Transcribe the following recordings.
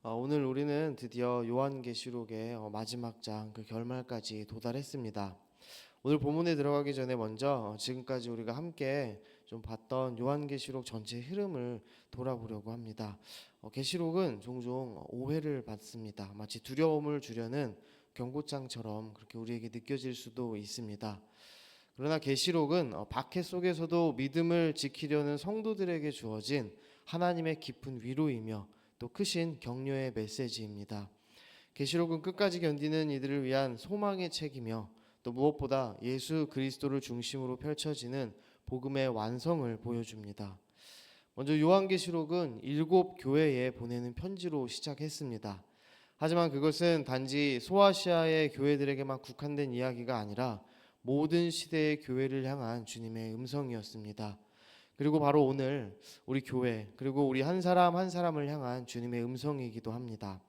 오늘 우리는 드디어 요한계시록의 마지막 장, 그 결말까지 도달했습니다. 오늘 본문에 들어가기 전에 먼저 지금까지 우리가 함께 좀 봤던 요한계시록 전체 흐름을 돌아보려고 합니다. 계시록은 종종 오해를 받습니다. 마치 두려움을 주려는 경고장처럼 그렇게 우리에게 느껴질 수도 있습니다. 그러나 계시록은 박해 속에서도 믿음을 지키려는 성도들에게 주어진 하나님의 깊은 위로이며 또 크신 격려의 메시지입니다. 계시록은 끝까지 견디는 이들을 위한 소망의 책이며 또 무엇보다 예수 그리스도를 중심으로 펼쳐지는 복음의 완성을 보여줍니다. 먼저 요한계시록은 7교회에 보내는 편지로 시작했습니다. 하지만 그것은 단지 소아시아의 교회들에게만 국한된 이야기가 아니라 모든 시대의 교회를 향한 주님의 음성이었습니다. 그리고 바로 오늘 우리 교회 그리고 우리 한 사람 한 사람을 향한 주님의 음성이기도 합니다.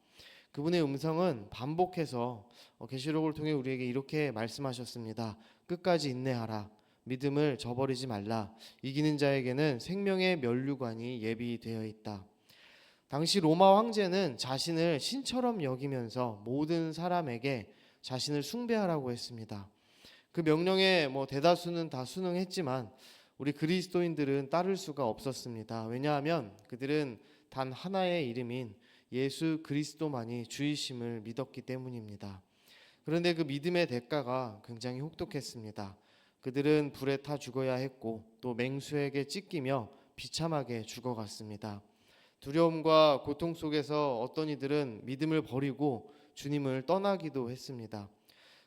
그분의 음성은 반복해서 계시록을 통해 우리에게 이렇게 말씀하셨습니다. 끝까지 인내하라. 믿음을 저버리지 말라. 이기는 자에게는 생명의 면류관이 예비되어 있다. 당시 로마 황제는 자신을 신처럼 여기면서 모든 사람에게 자신을 숭배하라고 했습니다. 그 명령에 대다수는 다 순응했지만 우리 그리스도인들은 따를 수가 없었습니다. 왜냐하면 그들은 단 하나의 이름인 예수 그리스도만이 주이심을 믿었기 때문입니다. 그런데 그 믿음의 대가가 굉장히 혹독했습니다. 그들은 불에 타 죽어야 했고 또 맹수에게 찢기며 비참하게 죽어갔습니다. 두려움과 고통 속에서 어떤 이들은 믿음을 버리고 주님을 떠나기도 했습니다.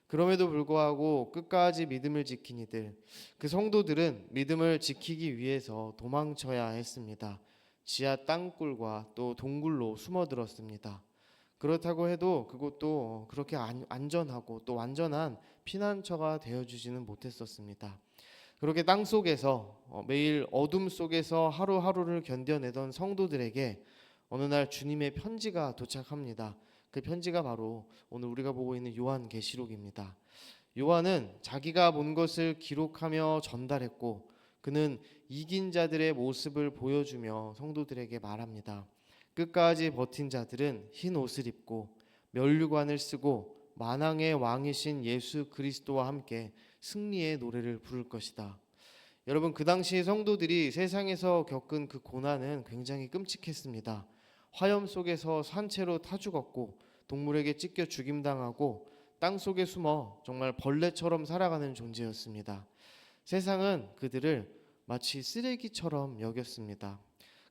그럼에도 불구하고 끝까지 믿음을 지킨 이들, 그 성도들은 믿음을 지키기 위해서 도망쳐야 했습니다. 지하 땅굴과 또 동굴로 숨어들었습니다. 그렇다고 해도 그것도 그렇게 안전하고 또 완전한 피난처가 되어주지는 못했었습니다. 그렇게 땅 속에서 매일 어둠 속에서 하루하루를 견뎌내던 성도들에게 어느 날 주님의 편지가 도착합니다. 그 편지가 바로 오늘 우리가 보고 있는 요한계시록입니다. 요한은 자기가 본 것을 기록하며 전달했고 그는 이긴 자들의 모습을 보여주며 성도들에게 말합니다. 끝까지 버틴 자들은 흰 옷을 입고 면류관을 쓰고 만왕의 왕이신 예수 그리스도와 함께 승리의 노래를 부를 것이다. 여러분, 그 당시 성도들이 세상에서 겪은 그 고난은 굉장히 끔찍했습니다. 화염 속에서 산채로 타 죽었고 동물에게 찢겨 죽임당하고 땅 속에 숨어 정말 벌레처럼 살아가는 존재였습니다. 세상은 그들을 마치 쓰레기처럼 여겼습니다.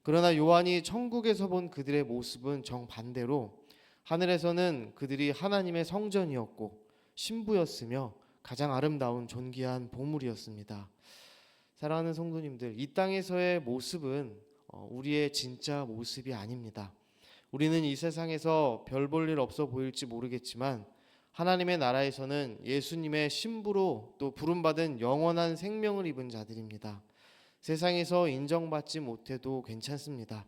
그러나 요한이 천국에서 본 그들의 모습은 정반대로 하늘에서는 그들이 하나님의 성전이었고 신부였으며 가장 아름다운 존귀한 보물이었습니다. 사랑하는 성도님들, 이 땅에서의 모습은 우리의 진짜 모습이 아닙니다. 우리는 이 세상에서 별 볼 일 없어 보일지 모르겠지만 하나님의 나라에서는 예수님의 신부로 또 부름받은 영원한 생명을 입은 자들입니다. 세상에서 인정받지 못해도 괜찮습니다.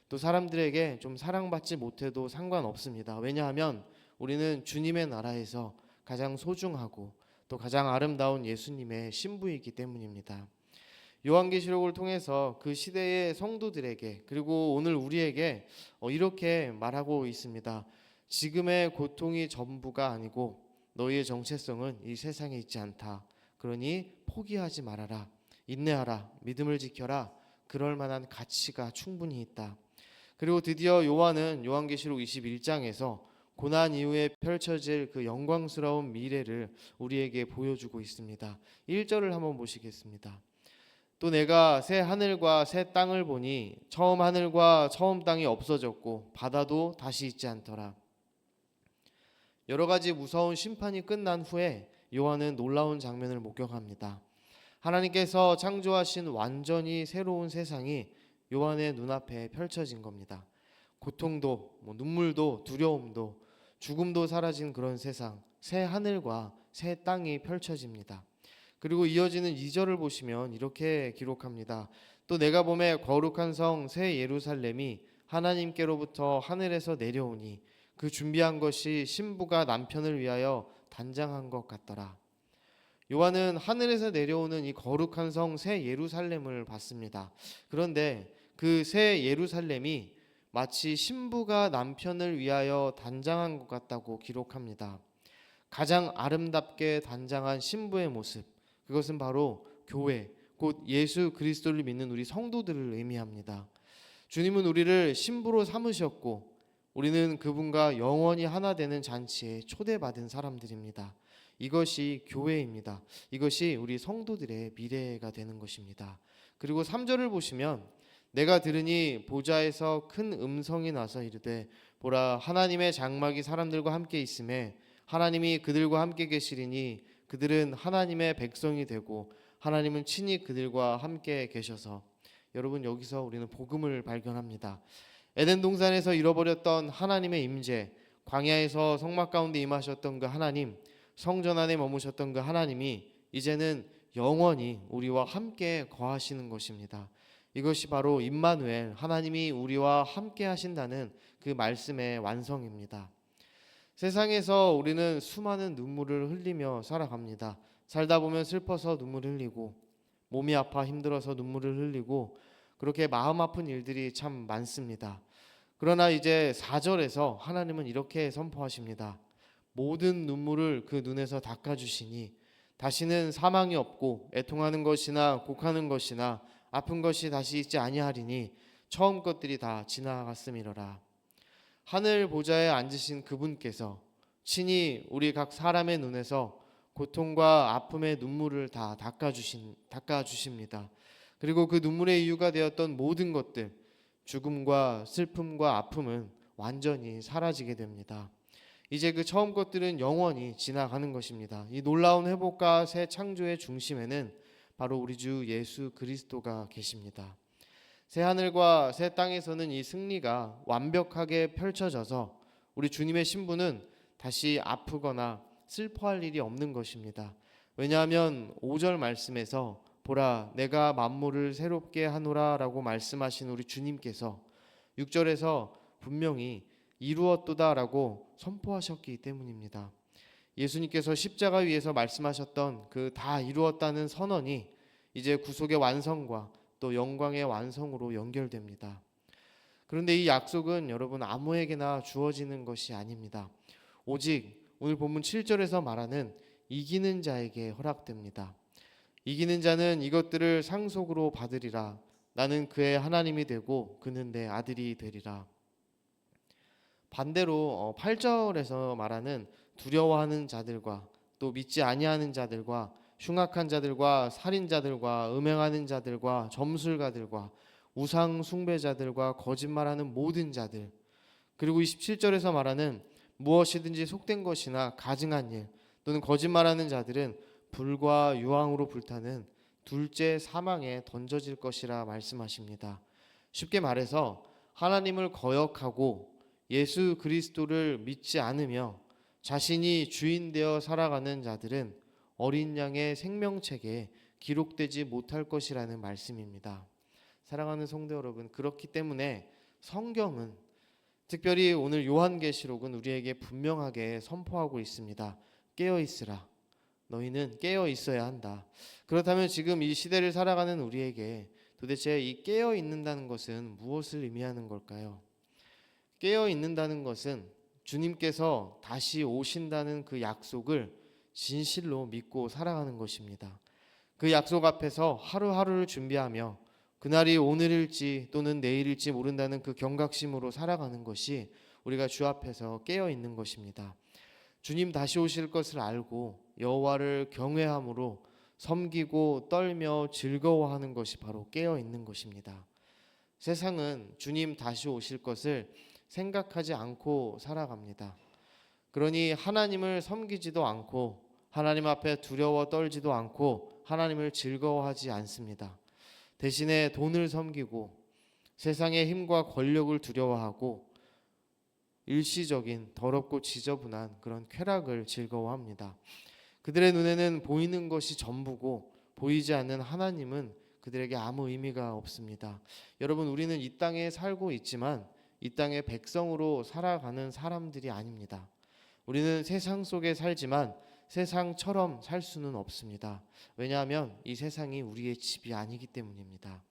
또 사람들에게 좀 사랑받지 못해도 상관없습니다. 왜냐하면 우리는 주님의 나라에서 가장 소중하고 또 가장 아름다운 예수님의 신부이기 때문입니다. 요한계시록을 통해서 그 시대의 성도들에게 그리고 오늘 우리에게 이렇게 말하고 있습니다. 지금의 고통이 전부가 아니고 너희의 정체성은 이 세상에 있지 않다. 그러니 포기하지 말아라. 인내하라. 믿음을 지켜라. 그럴 만한 가치가 충분히 있다. 그리고 드디어 요한은 요한계시록 21장에서 고난 이후에 펼쳐질 그 영광스러운 미래를 우리에게 보여주고 있습니다. 1절을 한번 보시겠습니다. 또 내가 새 하늘과 새 땅을 보니 처음 하늘과 처음 땅이 없어졌고 바다도 다시 있지 않더라. 여러 가지 무서운 심판이 끝난 후에 요한은 놀라운 장면을 목격합니다. 하나님께서 창조하신 완전히 새로운 세상이 요한의 눈앞에 펼쳐진 겁니다. 고통도 눈물도 두려움도 죽음도 사라진 그런 세상, 새 하늘과 새 땅이 펼쳐집니다. 그리고 이어지는 2절을 보시면 이렇게 기록합니다. 또 내가 보매 거룩한 성 새 예루살렘이 하나님께로부터 하늘에서 내려오니 그 준비한 것이 신부가 남편을 위하여 단장한 것 같더라. 요한은 하늘에서 내려오는 이 거룩한 성 새 예루살렘을 봤습니다. 그런데 그 새 예루살렘이 마치 신부가 남편을 위하여 단장한 것 같다고 기록합니다. 가장 아름답게 단장한 신부의 모습, 그것은 바로 교회, 곧 예수 그리스도를 믿는 우리 성도들을 의미합니다. 주님은 우리를 신부로 삼으셨고 우리는 그분과 영원히 하나 되는 잔치에 초대받은 사람들입니다. 이것이 교회입니다. 이것이 우리 성도들의 미래가 되는 것입니다. 그리고 3절을 보시면 내가 들으니 보좌에서 큰 음성이 나서 이르되 보라 하나님의 장막이 사람들과 함께 있음에 하나님이 그들과 함께 계시리니 그들은 하나님의 백성이 되고 하나님은 친히 그들과 함께 계셔서. 여러분, 여기서 우리는 복음을 발견합니다. 에덴 동산에서 잃어버렸던 하나님의 임재, 광야에서 성막 가운데 임하셨던 그 하나님, 성전 안에 머무셨던 그 하나님이 이제는 영원히 우리와 함께 거하시는 것입니다. 이것이 바로 임마누엘, 하나님이 우리와 함께 하신다는 그 말씀의 완성입니다. 세상에서 우리는 수많은 눈물을 흘리며 살아갑니다. 살다 보면 슬퍼서 눈물을 흘리고 몸이 아파 힘들어서 눈물을 흘리고 그렇게 마음 아픈 일들이 참 많습니다. 그러나 이제 4절에서 하나님은 이렇게 선포하십니다. 모든 눈물을 그 눈에서 닦아주시니 다시는 사망이 없고 애통하는 것이나 곡하는 것이나 아픈 것이 다시 있지 아니하리니 처음 것들이 다 지나갔음이로라. 하늘 보좌에 앉으신 그분께서 친히 우리 각 사람의 눈에서 고통과 아픔의 눈물을 다 닦아주십니다. 그리고 그 눈물의 이유가 되었던 모든 것들, 죽음과 슬픔과 아픔은 완전히 사라지게 됩니다. 이제 그 처음 것들은 영원히 지나가는 것입니다. 이 놀라운 회복과 새 창조의 중심에는 바로 우리 주 예수 그리스도가 계십니다. 새 하늘과 새 땅에서는 이 승리가 완벽하게 펼쳐져서 우리 주님의 신부는 다시 아프거나 슬퍼할 일이 없는 것입니다. 왜냐하면 5절 말씀에서 보라 내가 만물을 새롭게 하노라 라고 말씀하신 우리 주님께서 6절에서 분명히 이루었도다 라고 선포하셨기 때문입니다. 예수님께서 십자가 위에서 말씀하셨던 그 다 이루었다는 선언이 이제 구속의 완성과 또 영광의 완성으로 연결됩니다. 그런데 이 약속은 여러분 아무에게나 주어지는 것이 아닙니다. 오직 오늘 본문 7절에서 말하는 이기는 자에게 허락됩니다. 이기는 자는 이것들을 상속으로 받으리라. 나는 그의 하나님이 되고 그는 내 아들이 되리라. 반대로 8절에서 말하는 두려워하는 자들과 또 믿지 아니하는 자들과 흉악한 자들과 살인자들과 음행하는 자들과 점술가들과 우상 숭배자들과 거짓말하는 모든 자들, 그리고 27절에서 말하는 무엇이든지 속된 것이나 가증한 일 또는 거짓말하는 자들은 불과 유황으로 불타는 둘째 사망에 던져질 것이라 말씀하십니다. 쉽게 말해서 하나님을 거역하고 예수 그리스도를 믿지 않으며 자신이 주인 되어 살아가는 자들은 어린 양의 생명책에 기록되지 못할 것이라는 말씀입니다. 사랑하는 성도 여러분, 그렇기 때문에 성경은, 특별히 오늘 요한계시록은 우리에게 분명하게 선포하고 있습니다. 깨어 있으라. 너희는 깨어 있어야 한다. 그렇다면 지금 이 시대를 살아가는 우리에게 도대체 이 깨어 있는다는 것은 무엇을 의미하는 걸까요? 깨어 있는다는 것은 주님께서 다시 오신다는 그 약속을 진실로 믿고 살아가는 것입니다. 그 약속 앞에서 하루하루를 준비하며 그날이 오늘일지 또는 내일일지 모른다는 그 경각심으로 살아가는 것이 우리가 주 앞에서 깨어 있는 것입니다. 주님 다시 오실 것을 알고 여호와를 경외함으로 섬기고 떨며 즐거워하는 것이 바로 깨어 있는 것입니다. 세상은 주님 다시 오실 것을 생각하지 않고 살아갑니다. 그러니 하나님을 섬기지도 않고 하나님 앞에 두려워 떨지도 않고 하나님을 즐거워하지 않습니다. 대신에 돈을 섬기고 세상의 힘과 권력을 두려워하고 일시적인 더럽고 지저분한 그런 쾌락을 즐거워합니다. 그들의 눈에는 보이는 것이 전부고 보이지 않는 하나님은 그들에게 아무 의미가 없습니다. 여러분, 우리는 이 땅에 살고 있지만 이 땅의 백성으로 살아가는 사람들이 아닙니다. 우리는 세상 속에 살지만 세상처럼 살 수는 없습니다. 왜냐하면 이 세상이 우리의 집이 아니기 때문입니다.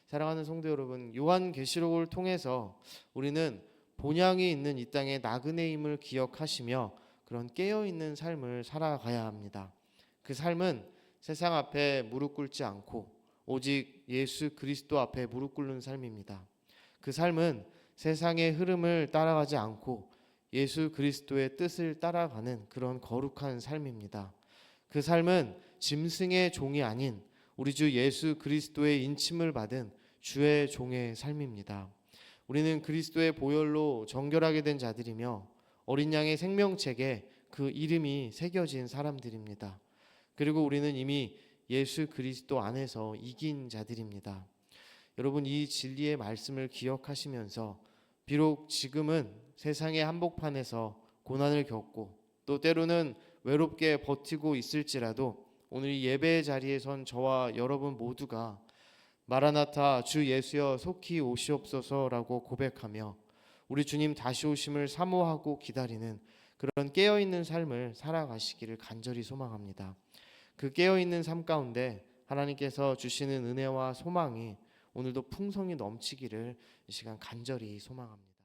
사랑하는 성도 여러분, 요한계시록을 통해서 우리는 본향이 있는 이 땅의 나그네임을 기억하시며 그런 깨어있는 삶을 살아가야 합니다. 그 삶은 세상 앞에 무릎 꿇지 않고 오직 예수 그리스도 앞에 무릎 꿇는 삶입니다. 그 삶은 세상의 흐름을 따라가지 않고 예수 그리스도의 뜻을 따라가는 그런 거룩한 삶입니다. 그 삶은 짐승의 종이 아닌 우리 주 예수 그리스도의 인침을 받은 주의 종의 삶입니다. 우리는 그리스도의 보혈로 정결하게 된 자들이며 어린 양의 생명책에 그 이름이 새겨진 사람들입니다. 그리고 우리는 이미 예수 그리스도 안에서 이긴 자들입니다. 여러분, 이 진리의 말씀을 기억하시면서 비록 지금은 세상의 한복판에서 고난을 겪고 또 때로는 외롭게 버티고 있을지라도 오늘 이 예배의 자리에 선 저와 여러분 모두가 마라나타 주 예수여 속히 오시옵소서라고 고백하며 우리 주님 다시 오심을 사모하고 기다리는 그런 깨어있는 삶을 살아가시기를 간절히 소망합니다. 그 깨어있는 삶 가운데 하나님께서 주시는 은혜와 소망이 오늘도 풍성히 넘치기를 이 시간 간절히 소망합니다.